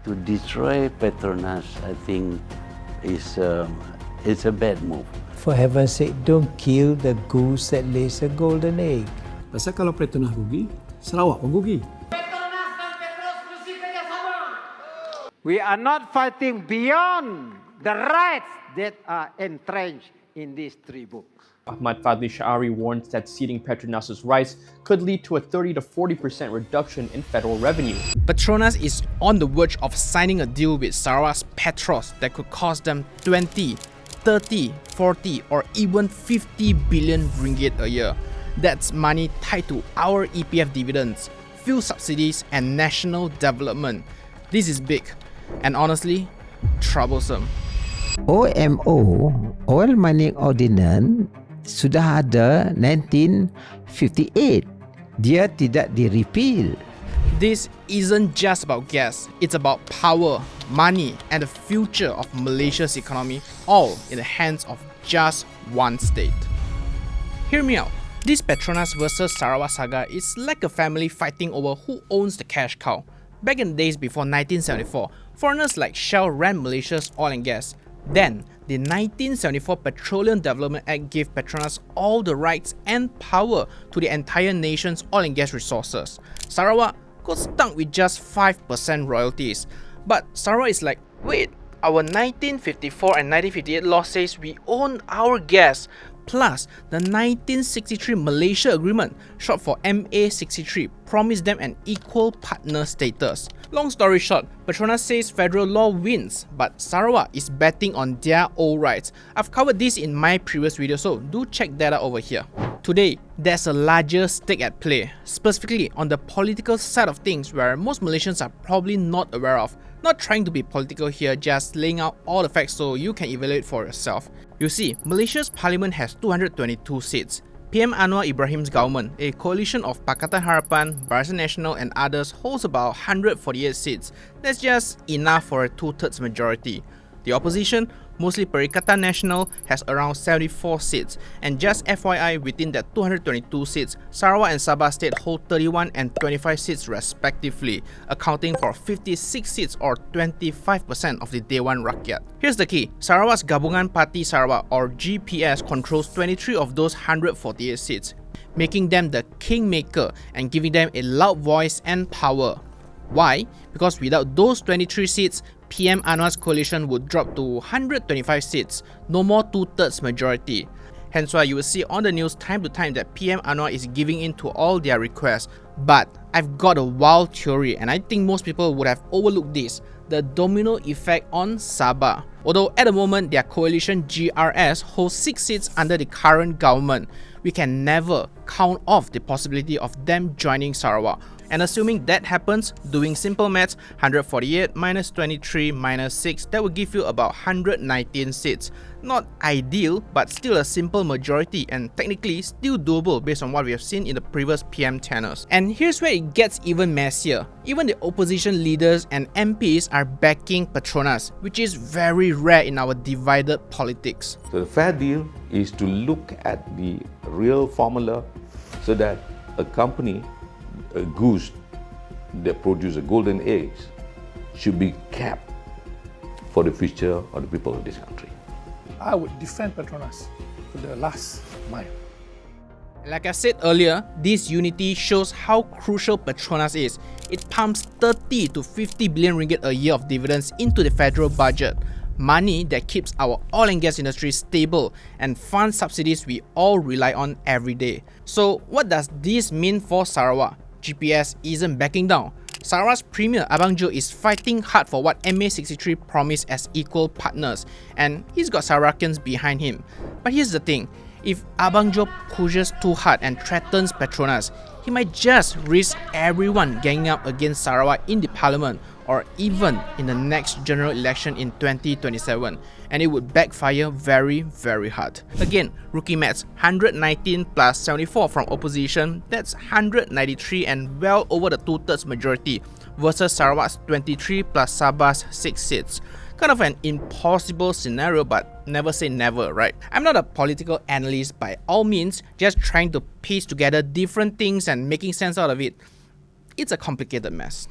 To destroy Petronas, I think, it's a bad move. For heaven's sake, don't kill the goose that lays a golden egg. Pasal kalau Petronas rugi, Sarawak pun rugi. Petronas dan Petros mesti kerjasama. We are not fighting beyond the rights that are entrenched in these three books. Ahmad Fadli Sha'ari warns that ceding Petronas' rights could lead to a 30 to 40% reduction in federal revenue. Petronas is on the verge of signing a deal with Sarawak's Petros that could cost them 20, 30, 40 or even 50 billion ringgit a year. That's money tied to our EPF dividends, fuel subsidies and national development. This is big and honestly, troublesome. OMO, Oil Mining Ordinance, sudah ada 1958. Dia tidak di-repeal. This isn't just about gas, it's about power, money and the future of Malaysia's economy, all in the hands of just one state. Hear me out. This Petronas versus Sarawak saga is like a family fighting over who owns the cash cow. Back in the days before 1974, foreigners like Shell ran Malaysia's oil and gas. Then, the 1974 Petroleum Development Act gave Petronas all the rights and power to the entire nation's oil and gas resources. Sarawak got stuck with just 5% royalties. But Sarawak is like, wait, our 1954 and 1958 law says we own our gas. Plus, the 1963 Malaysia Agreement, short for MA63, promised them an equal partner status. Long story short, Petronas says federal law wins, but Sarawak is betting on their old rights. I've covered this in my previous video, so do check that out over here. Today, there's a larger stake at play, specifically on the political side of things where most Malaysians are probably not aware of. Not trying to be political here, just laying out all the facts so you can evaluate for yourself. You see, Malaysia's parliament has 222 seats. PM Anwar Ibrahim's government, a coalition of Pakatan Harapan, Barisan Nasional and others, holds about 148 seats. That's just enough for a 2/3 majority. The opposition, mostly Perikatan Nasional, has around 74 seats. And just FYI, within that 222 seats, Sarawak and Sabah State hold 31 and 25 seats respectively, accounting for 56 seats or 25% of the Day 1 rakyat. Here's the key, Sarawak's Gabungan Parti Sarawak or GPS controls 23 of those 148 seats, making them the kingmaker and giving them a loud voice and power. Why? Because without those 23 seats, PM Anwar's coalition would drop to 125 seats, no more 2/3 majority. Hence why you will see on the news time to time that PM Anwar is giving in to all their requests. But I've got a wild theory and I think most people would have overlooked this, the domino effect on Sabah. Although at the moment their coalition GRS holds 6 seats under the current government, we can never count off the possibility of them joining Sarawak. And assuming that happens, doing simple maths, 148 minus 23 minus 6, that will give you about 119 seats. Not ideal, but still a simple majority and technically still doable based on what we have seen in the previous PM tenures. And here's where it gets even messier. Even the opposition leaders and MPs are backing Petronas, which is very rare in our divided politics. So the fair deal is to look at the real formula so that a company, a goose that produces golden eggs, should be kept for the future of the people of this country. I would defend Petronas to the last mile. Like I said earlier, this unity shows how crucial Petronas is. It pumps 30 to 50 billion ringgit a year of dividends into the federal budget. Money that keeps our oil and gas industry stable and funds subsidies we all rely on every day. So what does this mean for Sarawak? GPS isn't backing down. Sarawak's Premier Abang Jo is fighting hard for what MA63 promised as equal partners, and he's got Sarawakians behind him. But here's the thing, if Abang Jo pushes too hard and threatens Petronas, he might just risk everyone ganging up against Sarawak in the parliament or even in the next general election in 2027, and it would backfire very, very hard. Again, rookie maths, 119 plus 74 from opposition, that's 193 and well over the 2/3 majority versus Sarawak's 23 plus Sabah's 6 seats. Kind of an impossible scenario, but never say never, right? I'm not a political analyst by all means, just trying to piece together different things and making sense out of it. It's a complicated mess.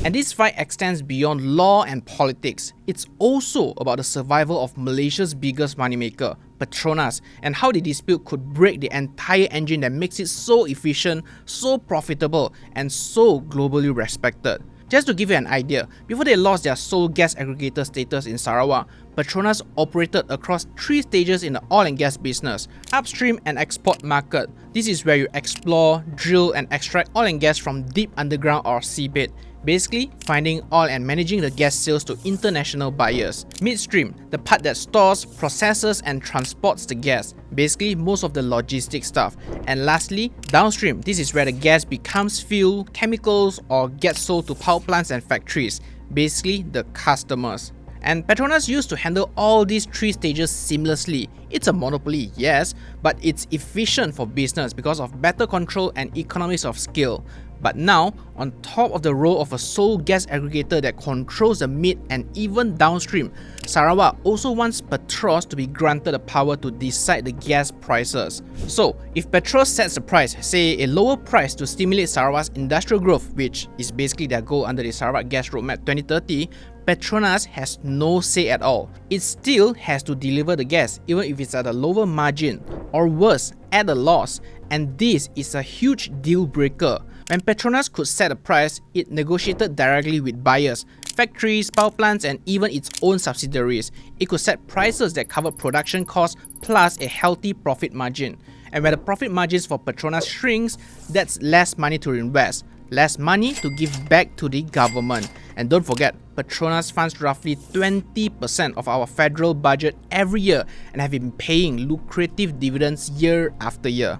And this fight extends beyond law and politics. It's also about the survival of Malaysia's biggest moneymaker, Petronas, and how the dispute could break the entire engine that makes it so efficient, so profitable, and so globally respected. Just to give you an idea, before they lost their sole gas aggregator status in Sarawak, Petronas operated across 3 stages in the oil and gas business: upstream and export market. This is where you explore, drill, and extract oil and gas from deep underground or seabed. Basically, finding oil and managing the gas sales to international buyers. Midstream, the part that stores, processes, and transports the gas. Basically, most of the logistics stuff. And lastly, downstream, this is where the gas becomes fuel, chemicals, or gets sold to power plants and factories. Basically, the customers. And Petronas used to handle all these 3 stages seamlessly. It's a monopoly, yes, but it's efficient for business because of better control and economies of scale. But now, on top of the role of a sole gas aggregator that controls the mid and even downstream, Sarawak also wants Petros to be granted the power to decide the gas prices. So, if Petros sets the price, say a lower price to stimulate Sarawak's industrial growth, which is basically their goal under the Sarawak Gas Roadmap 2030, Petronas has no say at all. It still has to deliver the gas, even if it's at a lower margin, or worse, at a loss. And this is a huge deal breaker. When Petronas could set a price, it negotiated directly with buyers, factories, power plants, and even its own subsidiaries. It could set prices that covered production costs plus a healthy profit margin. And when the profit margins for Petronas shrinks, that's less money to invest, less money to give back to the government. And don't forget, Petronas funds roughly 20% of our federal budget every year and have been paying lucrative dividends year after year.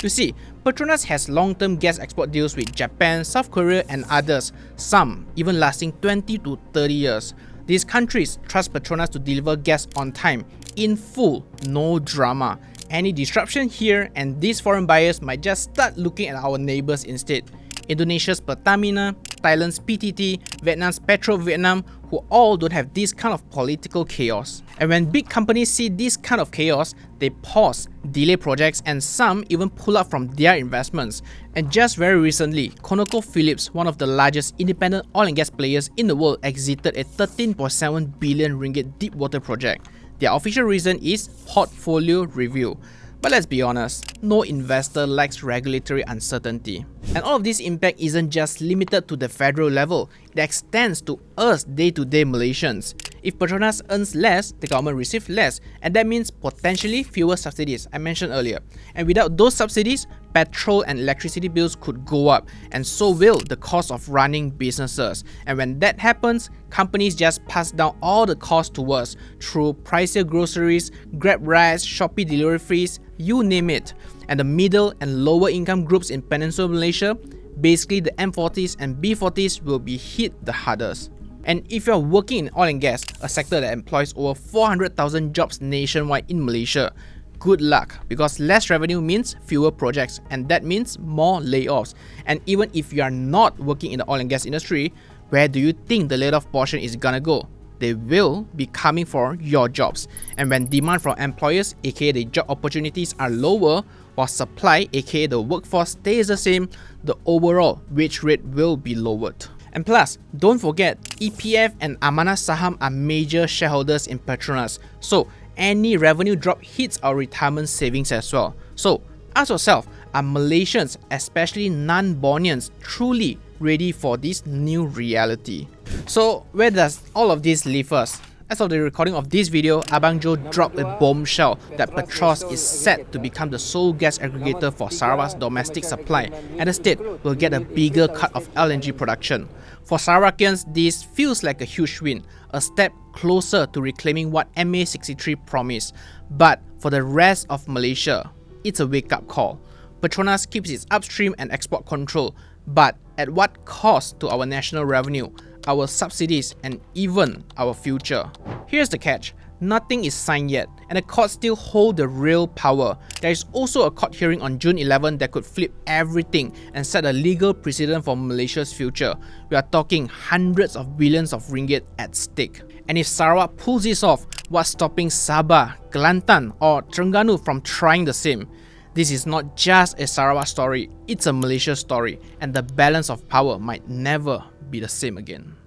You see, Petronas has long-term gas export deals with Japan, South Korea, and others, some even lasting 20 to 30 years. These countries trust Petronas to deliver gas on time, in full, no drama. Any disruption here, and these foreign buyers might just start looking at our neighbors instead. Indonesia's Pertamina, Thailand's PTT, Vietnam's Petro Vietnam, who all don't have this kind of political chaos. And when big companies see this kind of chaos, they pause, delay projects, and some even pull out from their investments. And just very recently, ConocoPhillips, one of the largest independent oil and gas players in the world, exited a 13.7 billion ringgit deepwater project. Their official reason is portfolio review. But let's be honest, no investor likes regulatory uncertainty. And all of this impact isn't just limited to the federal level, it extends to us day-to-day Malaysians. If Petronas earns less, the government receives less, and that means potentially fewer subsidies, I mentioned earlier. And without those subsidies, petrol and electricity bills could go up, and so will the cost of running businesses. And when that happens, companies just pass down all the costs to us through pricier groceries, Grab rides, Shopee delivery fees, you name it. And the middle and lower income groups in Peninsular Malaysia, basically the M40s and B40s, will be hit the hardest. And if you're working in oil and gas, a sector that employs over 400,000 jobs nationwide in Malaysia, good luck, because less revenue means fewer projects, and that means more layoffs. And even if you are not working in the oil and gas industry, where do you think the laid-off portion is gonna go? They will be coming for your jobs. And when demand from employers, aka the job opportunities, are lower, while supply, aka the workforce, stays the same, the overall wage rate will be lowered. And plus, don't forget, EPF and Amanah Saham are major shareholders in Petronas, so any revenue drop hits our retirement savings as well. So ask yourself, are Malaysians, especially non-Borneans, truly ready for this new reality? So where does all of this leave us? As of the recording of this video, Abang Joe dropped a bombshell that Petros is set to become the sole gas aggregator for Sarawak's domestic supply, and the state will get a bigger cut of LNG production. For Sarawakians, this feels like a huge win, a step closer to reclaiming what MA63 promised. But for the rest of Malaysia, it's a wake-up call. Petronas keeps its upstream and export control, but at what cost to our national revenue, our subsidies, and even our future? Here's the catch. Nothing is signed yet, and the courts still hold the real power. There is also a court hearing on June 11 that could flip everything and set a legal precedent for Malaysia's future. We are talking hundreds of billions of ringgit at stake. And if Sarawak pulls this off, what's stopping Sabah, Kelantan, or Terengganu from trying the same? This is not just a Sarawak story, it's a Malaysia story, and the balance of power might never be the same again.